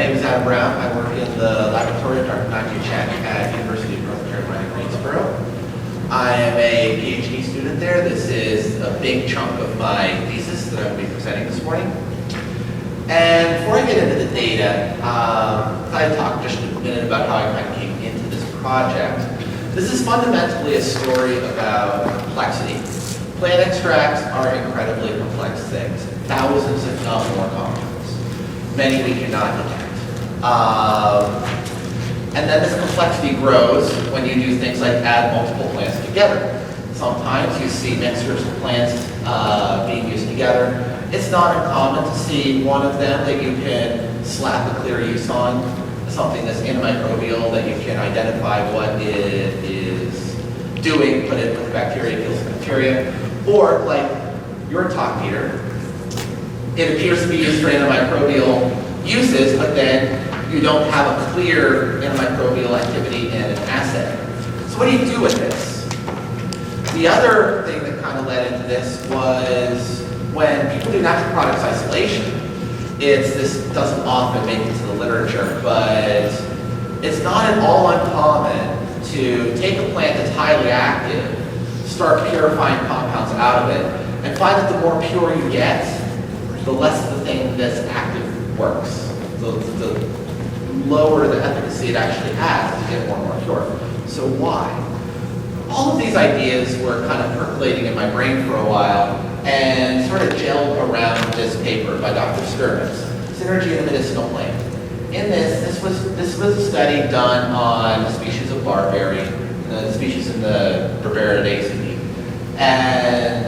name is Adam Brown. I work in the laboratory of Dr. Nadja at University of North Carolina, Greensboro. I am a PhD student there. This is a big chunk of my thesis that I will be presenting this morning. And before I get into the data, I'll talk just a minute about how I kind of came into this project. This is fundamentally a story about complexity. Plant extracts are incredibly complex things, thousands if not more compounds. Many we cannot detect. And then this complexity grows when you do things like add multiple plants together. Sometimes you see mixtures of plants being used together. It's not uncommon to see one of them that you can slap a clear use on, something that's antimicrobial that you can identify what it is doing, put it with bacteria, kills bacteria. Or like your talk, Peter, it appears to be used for antimicrobial uses, but then you don't have a clear antimicrobial activity in an assay. So what do you do with this? The other thing that kind of led into this was when people do natural products isolation, this doesn't often make it to the literature, but it's not at all uncommon to take a plant that's highly active, start purifying compounds out of it, and find that the more pure you get, the less the thing that's active works. The lower the efficacy it actually has to get more and more pure. So why? All of these ideas were kind of percolating in my brain for a while and sort of gelled around this paper by Dr. Sturmans, Synergy in the Medicinal Plant. In this was a study done on the species of barberry, the species in the Barbaridaceae. And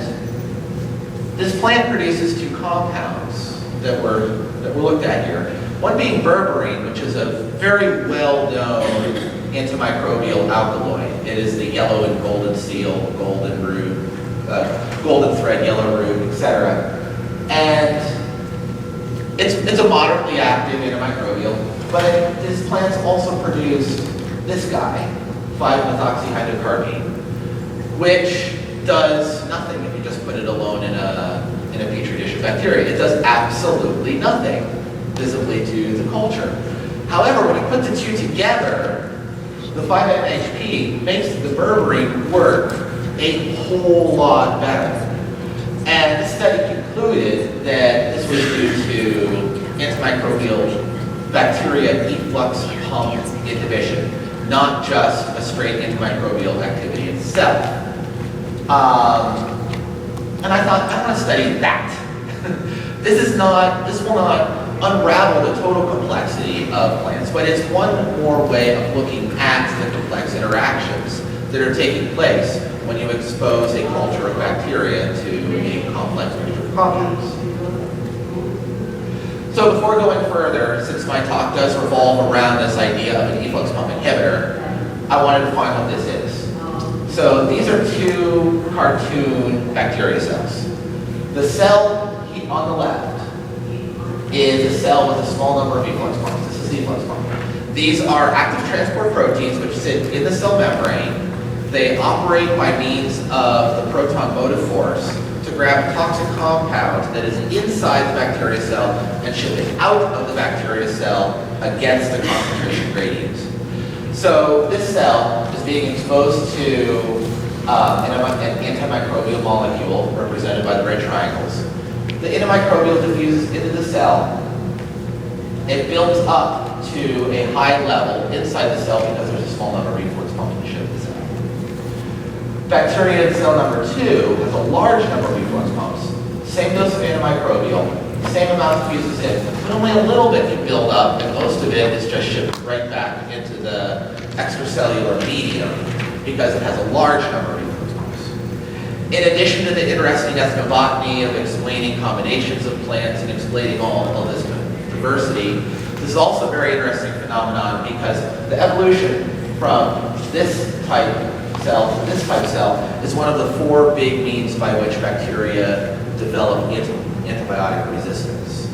this plant produces two compounds that were looked at here. One being berberine, which is a very well-known antimicrobial alkaloid. It is the yellow and golden seal, golden root, golden thread, yellow root, etc. And it's a moderately active antimicrobial, but these plants also produce this guy, 5-methoxyhydrocarbene, which does nothing if you just put it alone in a petri dish of bacteria. It does absolutely nothing visibly to the culture. However, when you put the two together, the 5-MHP makes the berberine work a whole lot better. And the study concluded that this was due to antimicrobial bacteria efflux pump inhibition, not just a straight antimicrobial activity itself. And I thought, I want to study that. This will not unravel the total complexity of plants, but it's one more way of looking at the complex interactions that are taking place when you expose a culture of bacteria to a complex mixture of compounds. So before going further, since my talk does revolve around this idea of an efflux pump inhibitor, I wanted to find what this is. So these are two cartoon bacteria cells. The cell on the left is a cell with a small number of efflux pumps. This is the efflux pump. These are active transport proteins which sit in the cell membrane. They operate by means of the proton motive force to grab a toxic compound that is inside the bacteria cell and ship it out of the bacteria cell against the concentration gradient. So this cell is being exposed to an antimicrobial molecule represented by the red triangles. The antimicrobial diffuses into the cell. It builds up to a high level inside the cell because there's a small number of efflux pumps to ship the cell. Bacteria in cell number 2 has a large number of efflux pumps. Same dose of antimicrobial, same amount fuses in, but only a little bit can build up, and most of it is just shipped right back into the extracellular medium because it has a large number of efflux pumps. In addition to the interesting ethnobotany of explaining combinations of plants and explaining all this diversity, this is also a very interesting phenomenon because the evolution from this type cell to this type cell is one of the 4 big means by which bacteria develop antibiotic resistance.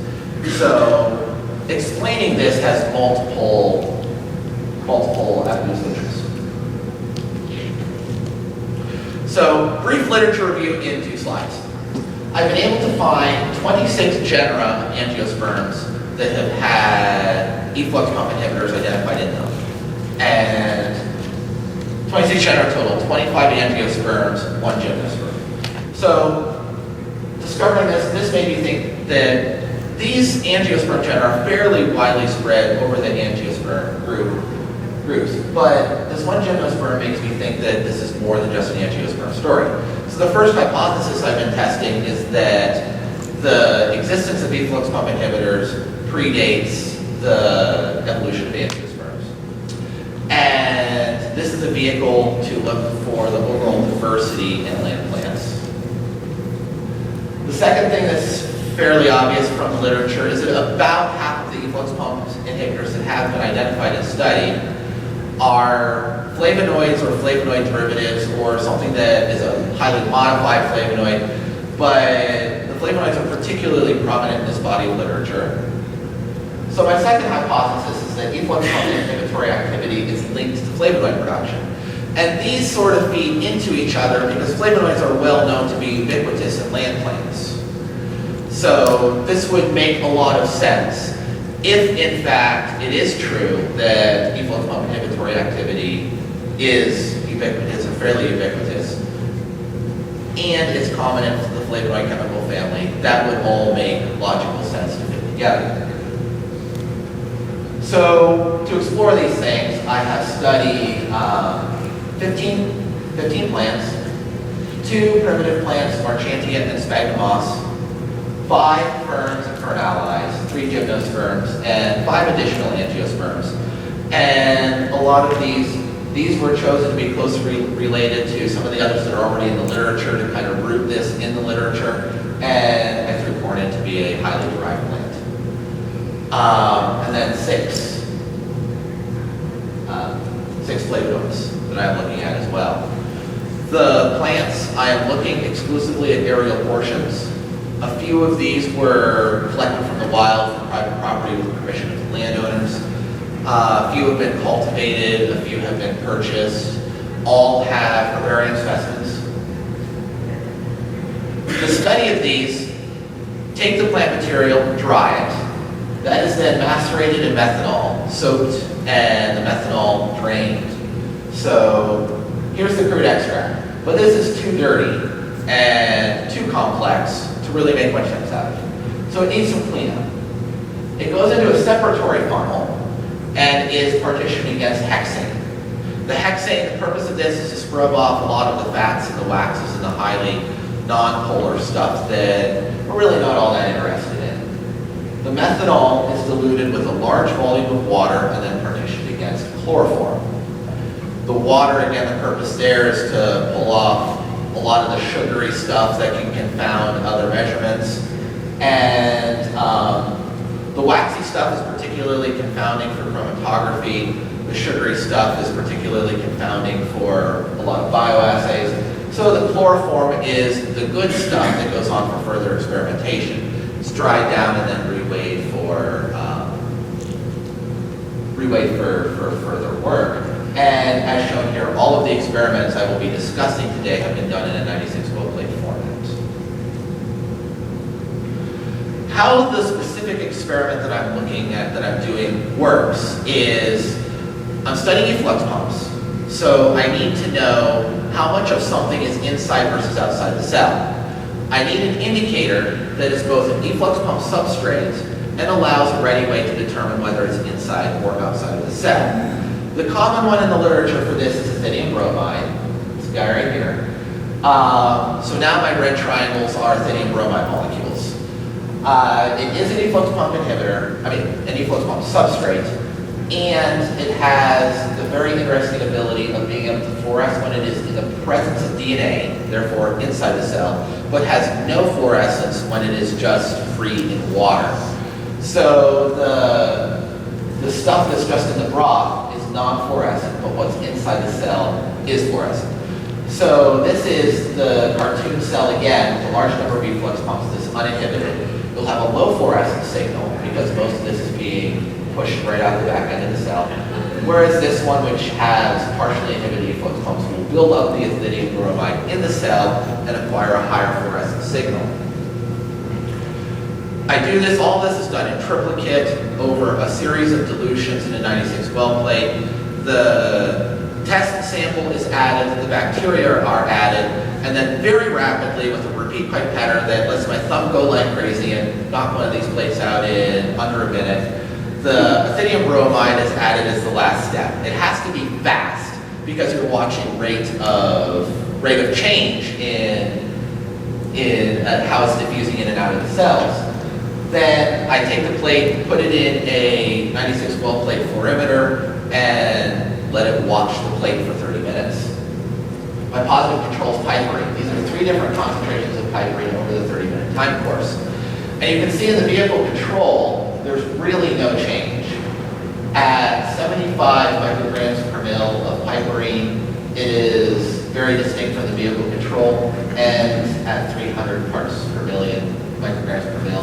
So explaining this has multiple avenues. So brief literature review in 2 slides. I've been able to find 26 genera of angiosperms that have had efflux pump inhibitors identified in them. And 26 genera total, 25 angiosperms, 1 gymnosperm. So discovering this made me think that these angiosperm genera are fairly widely spread over the angiosperm groups, but this 1 gymnosperm makes me think that this is more than just an angiosperm story. So the first hypothesis I've been testing is that the existence of efflux pump inhibitors predates the evolution of angiosperms. And this is a vehicle to look for the overall diversity in land plants. The second thing that's fairly obvious from the literature is that about half of the efflux pump inhibitors that have been identified and studied are flavonoids or flavonoid derivatives or something that is a highly modified flavonoid, but the flavonoids are particularly prominent in this body of literature. So my second hypothesis is that efflux pump inhibitory activity is linked to flavonoid production. And these sort of feed into each other because flavonoids are well known to be ubiquitous in land plants. So this would make a lot of sense if, in fact, it is true that efflux pump inhibitory activity is ubiquitous or fairly ubiquitous, and it's common in the flavonoid chemical family. That would all make logical sense to fit together. So to explore these things, I have studied 15 plants, 2 primitive plants, Marchantia and Sphagnum moss, 5 ferns and fern allies, 3 gymnosperms, and 5 additional angiosperms. And a lot of these were chosen to be closely related to some of the others that are already in the literature to kind of root this in the literature, and I threw corn in to be a highly derived plant. And then 6 flavonoids that I'm looking at as well. The plants, I am looking exclusively at aerial portions. A few of these were collected from the wild for private property with permission of the landowners. A few have been cultivated, a few have been purchased. All have herbarium specimens. The study of these, take the plant material, dry it. That is then macerated in methanol, soaked, and the methanol drained. So here's the crude extract. But this is too dirty and too complex to really make much sense out of it. So it needs some cleanup. It goes into a separatory funnel and is partitioned against hexane. The hexane, the purpose of this is to scrub off a lot of the fats and the waxes and the highly non-polar stuff that we're really not all that interested in. The methanol is diluted with a large volume of water and then partitioned against chloroform. The water, again, the purpose there is to pull off a lot of the sugary stuff that can confound other measurements. And the waxy stuff is particularly confounding for chromatography. The sugary stuff is particularly confounding for a lot of bioassays. So the chloroform is the good stuff that goes on for further experimentation. It's dried down and then reweighed for further work. And as shown here, all of the experiments I will be discussing today have been done in a 96 boat plate format. How the specific experiment that I'm looking at, that I'm doing, works is I'm studying efflux pumps. So I need to know how much of something is inside versus outside the cell. I need an indicator that is both an efflux pump substrate and allows a ready way to determine whether it's inside or outside of the cell. The common one in the literature for this is aethinium bromide, this guy right here. So now my red triangles are aethinium bromide molecules. It is an efflux pump inhibitor, an efflux pump substrate, and it has the very interesting ability of being able to fluoresce when it is in the presence of DNA, therefore inside the cell, but has no fluorescence when it is just free in water. So the stuff that's just in the broth is non-fluorescent, but what's inside the cell is fluorescent. So this is the cartoon cell again, with a large number of efflux pumps, this is uninhibited. You'll have a low fluorescence signal because most of this is being pushed right out the back end of the cell. Whereas this one, which has partially inhibited efflux pumps, will build up the aethinium bromide in the cell and acquire a higher fluorescent signal. I do this, all this is done in triplicate over a series of dilutions in a 96 well plate. The test sample is added, the bacteria are added, and then very rapidly with a repeat pipe pattern that lets my thumb go like crazy and knock one of these plates out in under a minute, the ethydium bromide is added as the last step. It has to be fast because you're watching rate of change in how it's diffusing in and out of the cells. Then I take the plate, put it in a 96 well plate fluorimeter, and let it watch the plate for 30 minutes. My positive control is piperine. These are 3 different concentrations of piperine over the 30-minute time course. And you can see in the vehicle control, there's really no change. At 75 micrograms per mil of piperine, it is very distinct from the vehicle control, and at 300 parts per million micrograms per mil,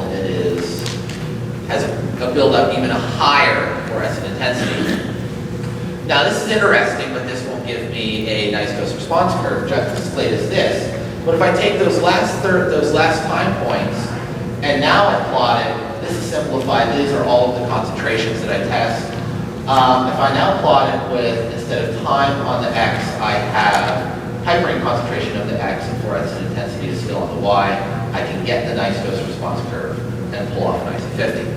has a buildup even a higher fluorescent intensity. Now this is interesting, but this won't give me a nice dose response curve just as late as this. But if I take those last time points, and now I plot it, this is simplified, these are all of the concentrations that I test. If I now plot it with, instead of time on the x, I have piperine concentration of the x and fluorescent intensity is still on the y, I can get the nice dose response curve and pull off an IC50.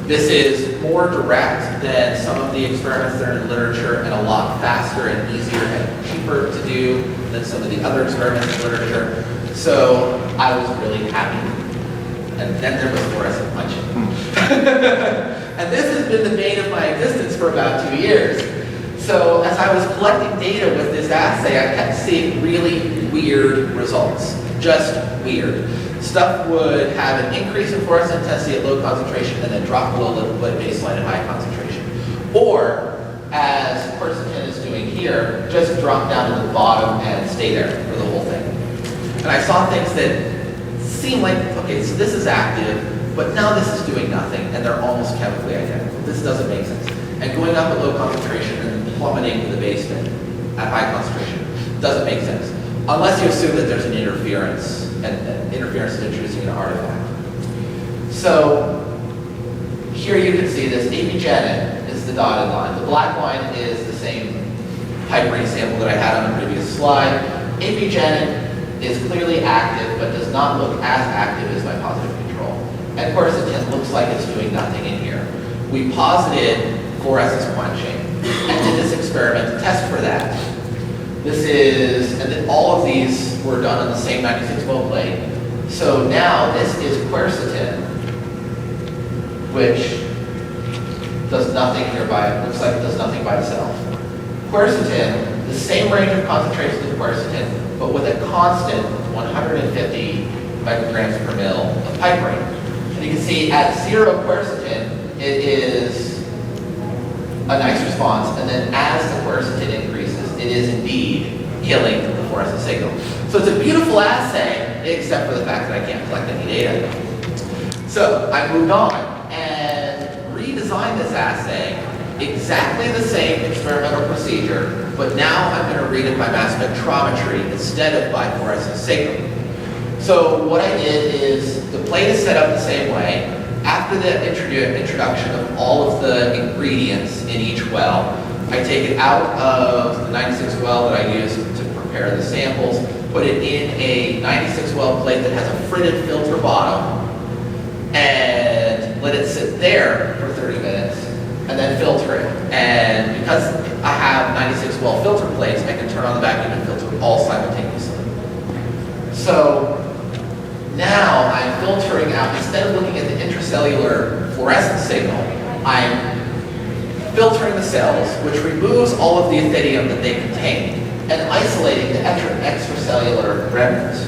This is more direct than some of the experiments that are in literature and a lot faster and easier and cheaper to do than some of the other experiments in literature. So I was really happy. And then there was fluorescent punching. And this has been the bane of my existence for about 2 years. So as I was collecting data with this assay, I kept seeing really weird results. Just weird. Stuff would have an increase in fluorescent intensity at low concentration and then drop below the baseline at high concentration. Or, as quercetin is doing here, just drop down to the bottom and stay there for the whole thing. And I saw things that seem like, okay, so this is active, but now this is doing nothing, and they're almost chemically identical. This doesn't make sense. And going up at low concentration and plummeting to the basement at high concentration doesn't make sense. Unless you assume that there's an interference, and interference is introducing an artifact. So here you can see this apigenin is the dotted line. The black line is the same piperine sample that I had on the previous slide. Apigenin is clearly active, but does not look as active as my positive control. And quercetin looks like it's doing nothing in here. We posited fluorescence quenching and did this experiment to test for that. This is, and then all of these were done on the same 96 well plate. So now this is quercetin, which does nothing nearby, looks like it does nothing by itself. Quercetin, the same range of concentrations of quercetin, but with a constant 150 micrograms per mil of piperine. And you can see at 0 quercetin, it is a nice response, and then as the quercetin increases, it is indeed killing the fluorescent signal. So it's a beautiful assay, except for the fact that I can't collect any data. So I moved on and redesigned this assay, exactly the same experimental procedure, but now I'm going to read it by mass spectrometry instead of by fluorescent signal. So what I did is, the plate is set up the same way. After the introduction of all of the ingredients in each well, I take it out of the 96 well that I use to prepare the samples, put it in a 96 well plate that has a fritted filter bottom, and let it sit there for 30 minutes, and then filter it. And because I have 96 well filter plates, I can turn on the vacuum and filter all simultaneously. So now I'm filtering out, instead of looking at the intracellular fluorescence signal, I'm filtering the cells, which removes all of the ethidium that they contain, and isolating the extracellular remnants.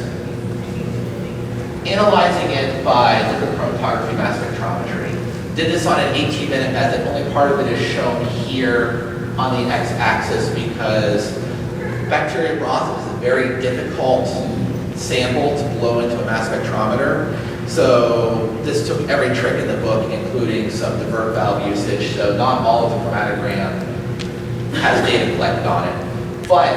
Analyzing it by liquid chromatography mass spectrometry. Did this on an 18-minute method. Only part of it is shown here on the x-axis because bacterial broth is a very difficult sample to blow into a mass spectrometer. So this took every trick in the book, including some divert valve usage. So not all of the chromatogram has data collected on it, but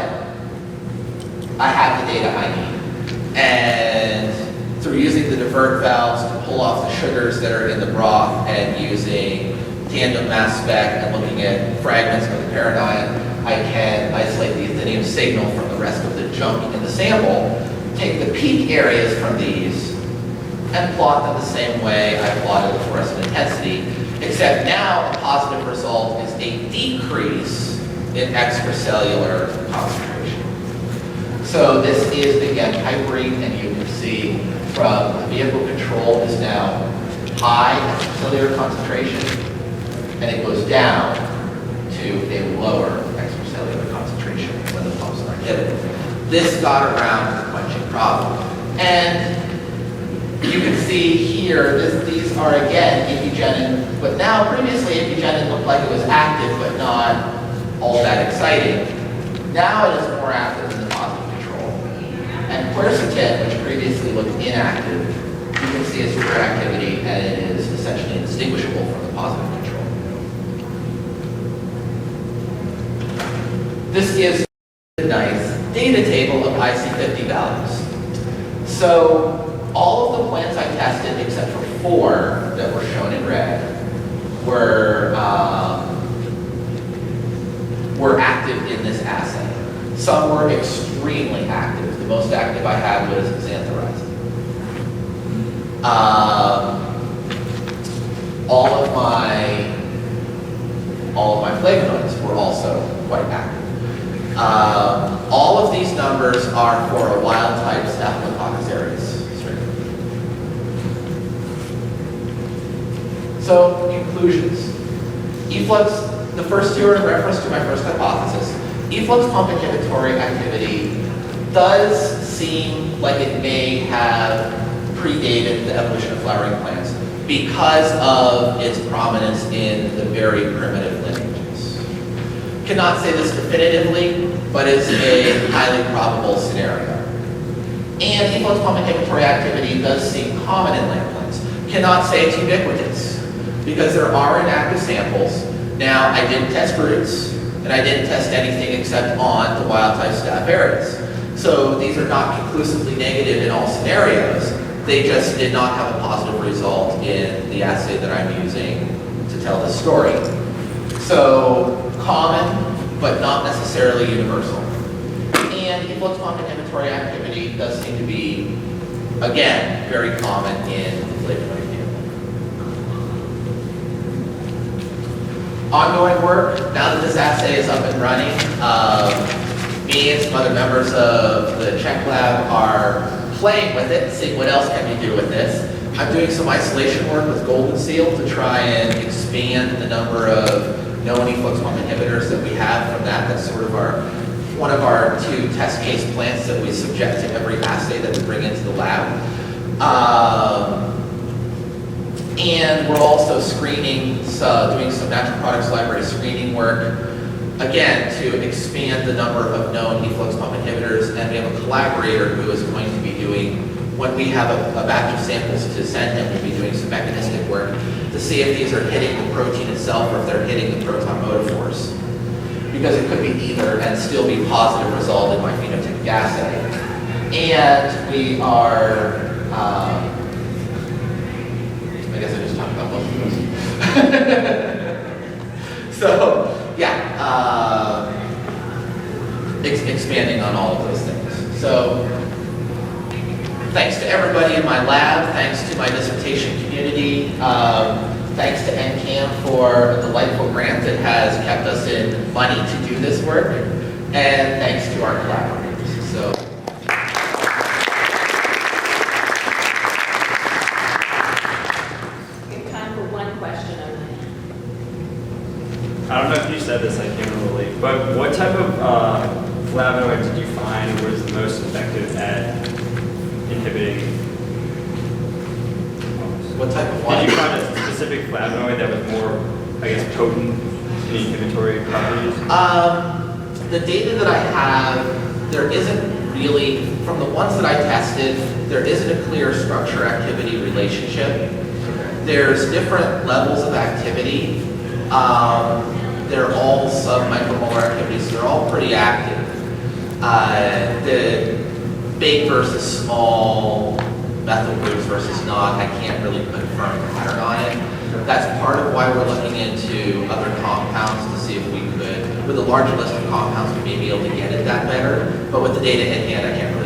I have the data I need. And through using the divert valves to pull off the sugars that are in the broth and using tandem mass spec and looking at fragments of the paradigm, I can isolate the aethinium signal from the rest of the junk in the sample, take the peak areas from these, and plot them the same way I plotted the fluorescent intensity, except now the positive result is a decrease in extracellular concentration. So this is, again, hyperine, and you can see from the vehicle control is now high extracellular concentration, and it goes down to a lower extracellular concentration when the pumps are inhibited. This got around the quenching problem. And you can see here, these are again epigenin, but now previously epigenin looked like it was active but not all that exciting. Now it is more active than the positive control. And quercetin, which previously looked inactive, you can see its reactivity, and it is essentially indistinguishable from the positive control. This gives a nice data table of IC50 values. So all of the plants I tested, except for 4 that were shown in red, were active in this assay. Some were extremely active. The most active I had was xanthorizin. All of my flavonoids were also quite active. All of these numbers are for a wild type Staphylococcus aureus strain. So, conclusions. Efflux, the first 2 are in reference to my first hypothesis. Efflux pump inhibitory activity does seem like it may have predated the evolution of flowering plants because of its prominence in the very primitive lineages. Cannot say this definitively, but it's a highly probable scenario. And efflux pump inhibitory activity does seem common in land plants. Cannot say it's ubiquitous, because there are inactive samples. Now, I didn't test roots, and I didn't test anything except on the wild type Staph aureus. So these are not conclusively negative in all scenarios. They just did not have a positive result in the assay that I'm using to tell this story. So common, but not necessarily universal. And efflux pump inhibitory activity does seem to be, again, very common in the flavonoid field. Ongoing work, now that this assay is up and running, me and some other members of the CECH lab are playing with it, seeing what else can we do with this. I'm doing some isolation work with golden seal to try and expand the number of known efflux pump inhibitors that we have from that. That's sort of one of our 2 test case plants that we subject to every assay that we bring into the lab. And we're also screening, doing some natural products library screening work, again, to expand the number of known efflux pump inhibitors. And we have a collaborator who is going to be doing, when we have a batch of samples to send him, we'll be doing some mechanistic work to see if these are hitting the protein itself or if they're hitting the proton motor force. Because it could be either and still be positive result in my phenotypic assay. And we are, I guess I just talked about both of those. So, yeah, expanding on all of those things. So, thanks to everybody in my lab, thanks to my dissertation community, thanks to NCAM for a delightful grant that has kept us in money to do this work, and thanks to our collaborators. So. I don't know if you said this, I came a little late, but what type of flavonoid did you find was the most effective at inhibiting? What type of what? Did you find a specific flavonoid that was more, I guess, potent in inhibitory properties? The data that I have, there isn't really, from the ones that I tested, there isn't a clear structure-activity relationship. There's different levels of activity. They're all sub-micromolar activities, so they're all pretty active. The big versus small, methyl groups versus not. I can't really put a firm pattern on it. That's part of why we're looking into other compounds to see if we could, with a larger list of compounds, we may be able to get at that better. But with the data in hand, I can't really